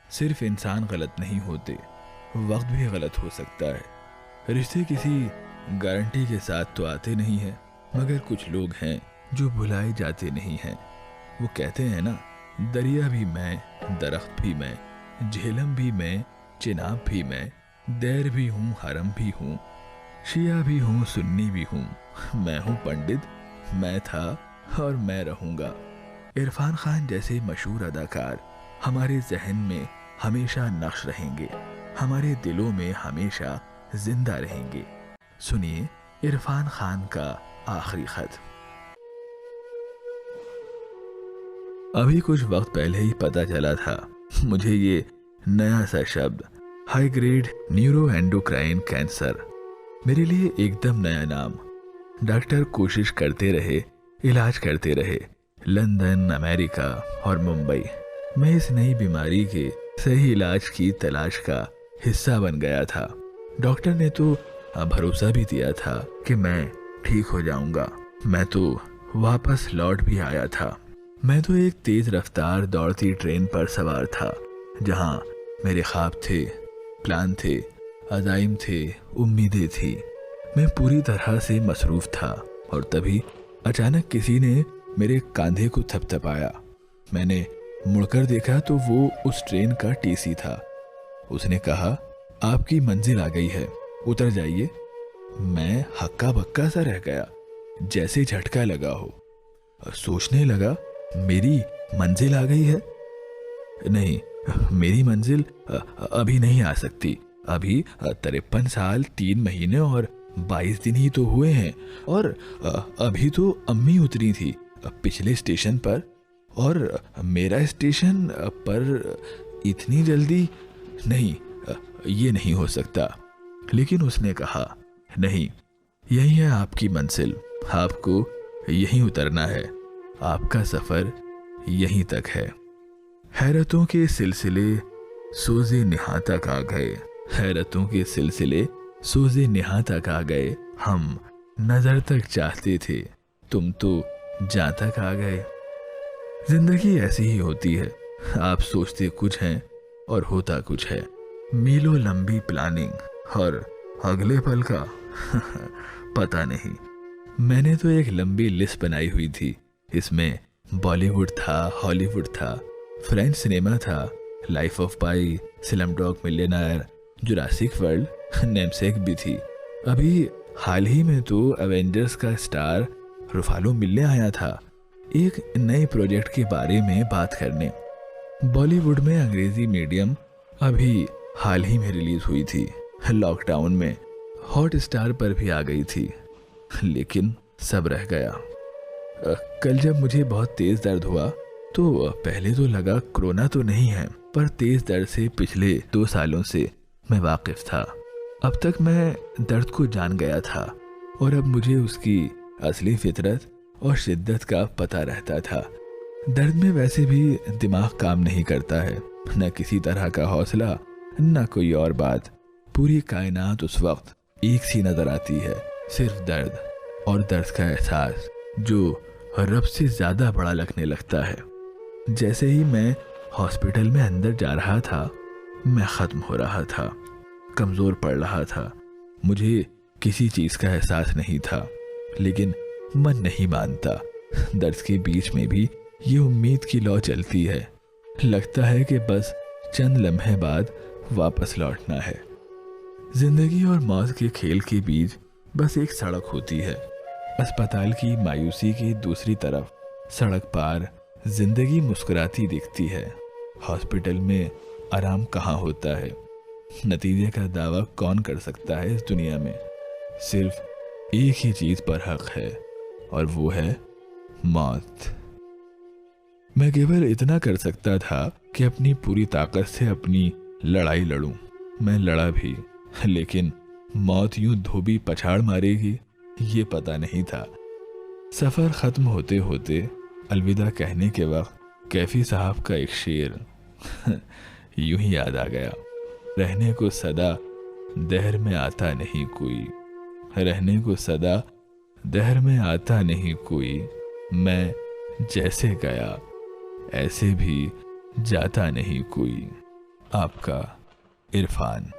सिर्फ इंसान गलत नहीं होते, वक्त भी गलत हो सकता है। रिश्ते किसी गारंटी के साथ तो आते नहीं हैं, मगर कुछ लोग हैं जो भुलाए जाते नहीं हैं। वो कहते हैं ना, दरिया भी मैं, दरख्त भी मैं, झेलम भी मैं, चिनाब भी मैं, दैर भी हूँ, हरम भी हूँ, शिया भी हूँ, सुन्नी भी हूँ। मैं हूँ पंडित, मैं था और मैं रहूँगा। इरफान खान जैसे मशहूर अदाकार हमारे जहन में हमेशा नक्श रहेंगे, हमारे दिलों में हमेशा जिंदा रहेंगे। सुनिए इरफान खान का आखिरी खत। अभी कुछ वक्त पहले ही पता चला था मुझे ये नया सा शब्द, high grade neuro endocrine cancer, मेरे लिए एकदम नया नाम। डॉक्टर कोशिश करते रहे, इलाज करते रहे, लंदन, अमेरिका और मुंबई। मैं इस नई बीमारी के सही इलाज की तलाश का हिस्सा बन गया था। डॉक्टर ने तो भरोसा भी दिया था कि मैं ठीक हो जाऊंगा। मैं तो वापस लौट भी आया था। मैं तो एक तेज रफ्तार दौड़ती ट्रेन पर सवार था, जहां मेरे ख्वाब थे, प्लान थे, अज़ाइम थे, उम्मीदें थी। मैं पूरी तरह से मसरूफ था और तभी अचानक किसी ने मेरे कंधे को थपथपाया। मैंने मुड़कर देखा तो वो उस ट्रेन का टीसी था। उसने कहा, आपकी मंजिल आ गई है, उतर जाइए। मैं हक्का बक्का सा रह गया, जैसे झटका लगा हो। सोचने लगा, मेरी मंजिल आ गई है? नहीं, मेरी मंजिल अभी नहीं आ सकती। अभी 53 साल 3 महीने और 22 दिन ही तो हुए हैं। और अभी तो अम्मी उतरी थी पिछले स्टेशन पर, और मेरा स्टेशन पर इतनी जल्दी नहीं, ये नहीं हो सकता। लेकिन उसने कहा, नहीं, यही है आपकी मंजिल, आपको यहीं उतरना है, आपका सफर यहीं तक है। हैरतों के सिलसिले सोजे निहा तक आ गए, हैरतों के सिलसिले सोजे निहा तक आ गए। हम नजर तक चाहते थे, तुम तो जहां तक आ गए। जिंदगी ऐसी ही होती है, आप सोचते कुछ हैं और होता कुछ है। मीलों लंबी प्लानिंग और अगले पल का पता नहीं। मैंने तो एक लंबी लिस्ट बनाई हुई थी। इसमें बॉलीवुड था, हॉलीवुड था, फ्रेंच सिनेमा था, life of pi, Slumdog millionaire, Jurassic world, namesake भी थी। अभी हाल ही में तो एवेंजर्स का स्टार रुफालो मिलने आया था एक नए प्रोजेक्ट के बारे में बात करने। बॉलीवुड में अंग्रेजी मीडियम अभी हाल ही में रिलीज हुई थी, लॉकडाउन में हॉट स्टार पर भी आ गई थी, लेकिन सब रह गया। कल जब मुझे बहुत तेज दर्द हुआ तो पहले तो लगा कोरोना तो नहीं है, पर तेज दर्द से पिछले 2 सालों से मैं वाकिफ था। अब तक मैं दर्द को जान गया था और अब मुझे उसकी असली फितरत और शिद्दत का पता रहता था। दर्द में वैसे भी दिमाग काम नहीं करता है, न किसी तरह का हौसला, न कोई और बात। पूरी कायनात उस वक्त एक सी नजर आती है, सिर्फ दर्द और दर्द का एहसास जो रब से ज्यादा बड़ा लगने लगता है। जैसे ही मैं हॉस्पिटल में अंदर जा रहा था, मैं खत्म हो रहा था, कमजोर पड़ रहा था। मुझे किसी चीज का एहसास नहीं था, लेकिन मन नहीं मानता। दर्द के बीच में भी ये उम्मीद की लौ चलती है। लगता है कि बस चंद लम्हे बाद वापस लौटना है। जिंदगी और मौत के खेल के बीच बस एक सड़क होती है। अस्पताल की मायूसी की दूसरी तरफ सड़क पार जिंदगी मुस्कुराती दिखती है। हॉस्पिटल में आराम कहाँ होता है? नतीजे का दावा कौन कर सकता है इस दुनिया में? सिर्फ एक ही चीज पर हक है और वो है मौत। मैं केवल इतना कर सकता था कि अपनी पूरी ताकत से अपनी लड़ाई लड़ूं। मैं लड़ा भी, लेकिन मौत यूं धोबी पछाड़ मारेगी ये पता नहीं था। सफर खत्म होते होते अलविदा कहने के वक्त कैफी साहब का एक शेर यूं ही याद आ गया। रहने को सदा दहर में आता नहीं कोई, रहने को सदा दहर में आता नहीं कोई, मैं जैसे गया ऐसे भी जाता नहीं कोई। आपका इरफान।